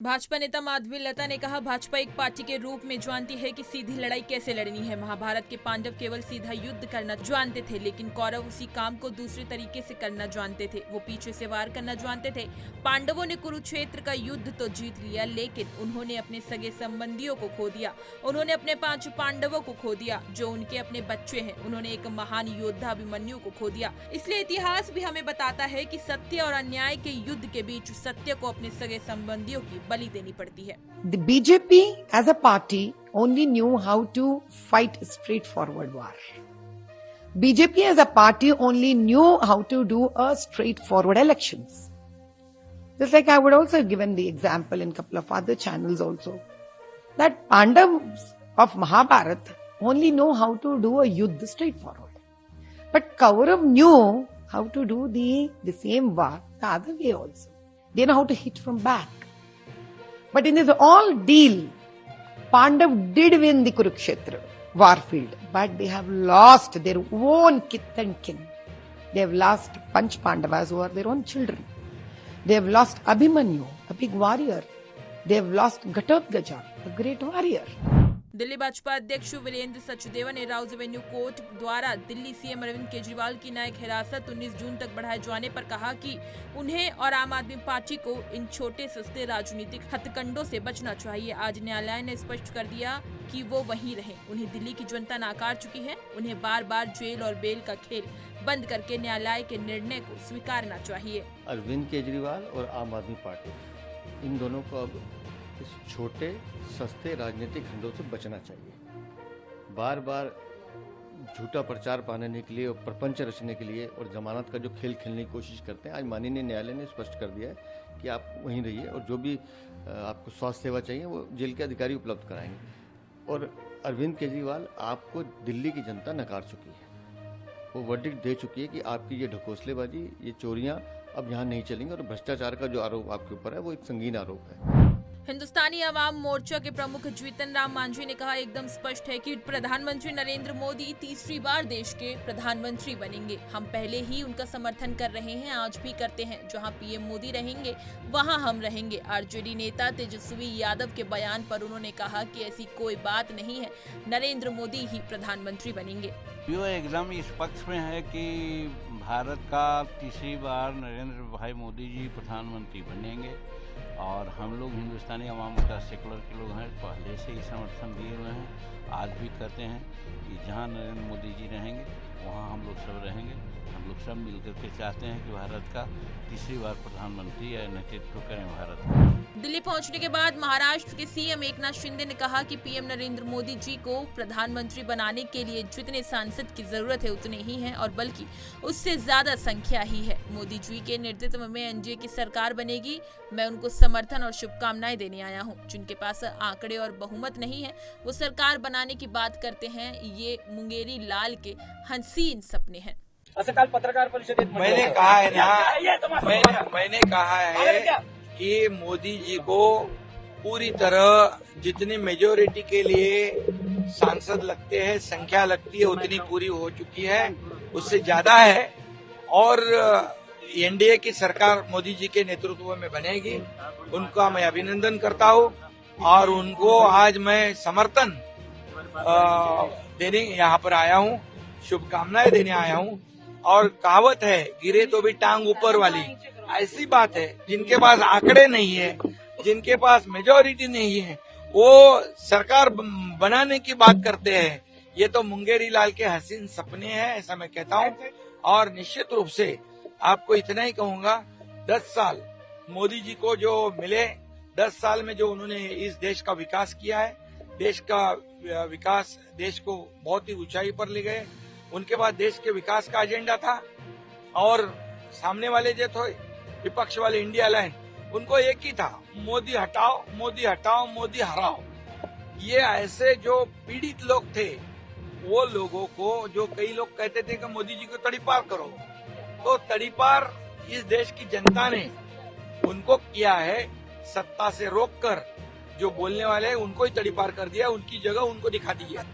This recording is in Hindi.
भाजपा नेता माधवी लता ने कहा, भाजपा एक पार्टी के रूप में जानती है कि सीधी लड़ाई कैसे लड़नी है। महाभारत के पांडव केवल सीधा युद्ध करना जानते थे, लेकिन कौरव उसी काम को दूसरे तरीके से करना जानते थे। वो पीछे से वार करना जानते थे। पांडवों ने कुरुक्षेत्र का युद्ध तो जीत लिया, लेकिन उन्होंने अपने सगे संबंधियों को खो दिया। उन्होंने अपने 5 पांडवों को खो दिया, जो उनके अपने बच्चे हैं। उन्होंने एक महान योद्धा अभिमन्यु को खो दिया। इसलिए इतिहास भी हमें बताता है कि सत्य और अन्याय के युद्ध के बीच सत्य को अपने सगे संबंधियों की बलि देनी पड़ती है। The BJP as a party only knew how to fight straightforward war. BJP as a party only knew how to do a straightforward elections. Just like I would also given the example in a couple of other channels also, that Pandavas of Mahabharata only know how to do a yuddha straightforward. But Kaurav knew how to do the same war the other way also. They know how to hit from back. But in this all deal, Pandav did win the Kurukshetra war field, but they have lost their own kith and kin. They have lost Panch Pandavas who are their own children. They have lost Abhimanyu, a big warrior. They have lost Ghatotkacha, a great warrior. Delhi Bhajpa अध्यक्ष वीरेंद्र सचदेवा ने राउज एवेन्यू कोर्ट द्वारा दिल्ली सीएम अरविंद केजरीवाल की न्यायिक हिरासत 19 जून तक बढ़ाए जाने पर कहा कि उन्हें और आम आदमी पार्टी को इन छोटे सस्ते राजनीतिक हथकंडों से बचना चाहिए। आज न्यायालय ने स्पष्ट कर दिया कि वो वहीं रहे। उन्हें दिल्ली की जनता नकार चुकी है। उन्हें बार बार जेल और बेल का खेल बंद करके न्यायालय के निर्णय को स्वीकारना चाहिए। अरविंद केजरीवाल और आम आदमी पार्टी, इन दोनों को अब इस छोटे सस्ते राजनीतिक खंडों से बचना चाहिए। बार बार झूठा प्रचार पाने के लिए और प्रपंच रचने के लिए और जमानत का जो खेल खेलने की कोशिश करते हैं, आज माननीय न्यायालय ने स्पष्ट कर दिया है कि आप वहीं रहिए और जो भी आपको स्वास्थ्य सेवा चाहिए वो जेल के अधिकारी उपलब्ध कराएंगे। और अरविंद केजरीवाल, आपको दिल्ली की जनता नकार चुकी है। वो वर्डिक्ट दे चुकी है कि आपकी ये ढकोसलेबाजी, ये चोरियां अब यहाँ नहीं चलेंगी और भ्रष्टाचार का जो आरोप आपके ऊपर है वो एक संगीन आरोप है। हिंदुस्तानी अवाम मोर्चा के प्रमुख जीतन राम मांझी ने कहा, एकदम स्पष्ट है कि प्रधानमंत्री नरेंद्र मोदी तीसरी बार देश के प्रधानमंत्री बनेंगे। हम पहले ही उनका समर्थन कर रहे हैं, आज भी करते हैं। जहां पीएम मोदी रहेंगे वहां हम रहेंगे। आरजेडी नेता तेजस्वी यादव के बयान पर उन्होंने कहा कि ऐसी कोई बात नहीं है, नरेंद्र मोदी ही प्रधानमंत्री बनेंगे। यो एकदम इस पक्ष में है कि भारत का तीसरी बार नरेंद्र भाई मोदी जी प्रधानमंत्री बनेंगे और हम लोग हिंदुस्तानी अवाम का सेकुलर के लोग हैं, पहले से ही समर्थन दिए हुए हैं, आज भी कहते हैं कि जहां नरेंद्र मोदी जी रहेंगे वहां हम लोग सब रहेंगे। हम लोग सब मिलकर के चाहते हैं कि भारत का तीसरी बार प्रधानमंत्री या नेतृत्व करें भारत का। दिल्ली पहुंचने के बाद महाराष्ट्र के सीएम एकनाथ शिंदे ने कहा कि पीएम नरेंद्र मोदी जी को प्रधानमंत्री बनाने के लिए जितने सांसद की जरूरत है उतने ही हैं और बल्कि उससे ज्यादा संख्या ही है। मोदी जी के नेतृत्व में एनडीए की सरकार बनेगी। मैं उनको समर्थन और शुभकामनाएं देने आया हूं। जिनके पास आंकड़े और बहुमत नहीं है वो सरकार बनाने की बात करते हैं। ये मुंगेरी लाल के हसीन सपने हैं। असं काल पत्रकार परिषदेत मैंने कहा है ना, मैंने कहा है कि मोदी जी को पूरी तरह जितनी मेजोरिटी के लिए सांसद लगते हैं, संख्या लगती है, उतनी पूरी हो चुकी है, उससे ज्यादा है। और एनडीए की सरकार मोदी जी के नेतृत्व में बनेगी। उनका मैं अभिनंदन करता हूं और उनको आज मैं समर्थन देने यहाँ पर आया हूं, शुभकामनाएं देने आया हूं। और कहावत है, गिरे तो भी टांग ऊपर वाली, ऐसी बात है। जिनके पास आंकड़े नहीं है, जिनके पास मेजोरिटी नहीं है, वो सरकार बनाने की बात करते हैं। ये तो मुंगेरी लाल के हसीन सपने हैं, ऐसा मैं कहता हूँ। और निश्चित रूप से आपको इतना ही कहूंगा, 10 साल मोदी जी को जो मिले, 10 साल में जो उन्होंने इस देश का विकास किया है, देश का विकास, देश को बहुत ही ऊंचाई पर ले गए। उनके बाद देश के विकास का एजेंडा था और सामने वाले जो थे विपक्ष वाले इंडिया लाइन, उनको एक ही था, मोदी हटाओ, मोदी हटाओ, मोदी हराओ। ये ऐसे जो पीड़ित लोग थे, वो लोगों को, जो कई लोग कहते थे कि मोदी जी को तड़ीपार करो, तो तड़ीपार इस देश की जनता ने उनको किया है। सत्ता से रोककर जो बोलने वाले हैं उनको ही तड़ीपार कर दिया, उनकी जगह उनको दिखा दी है।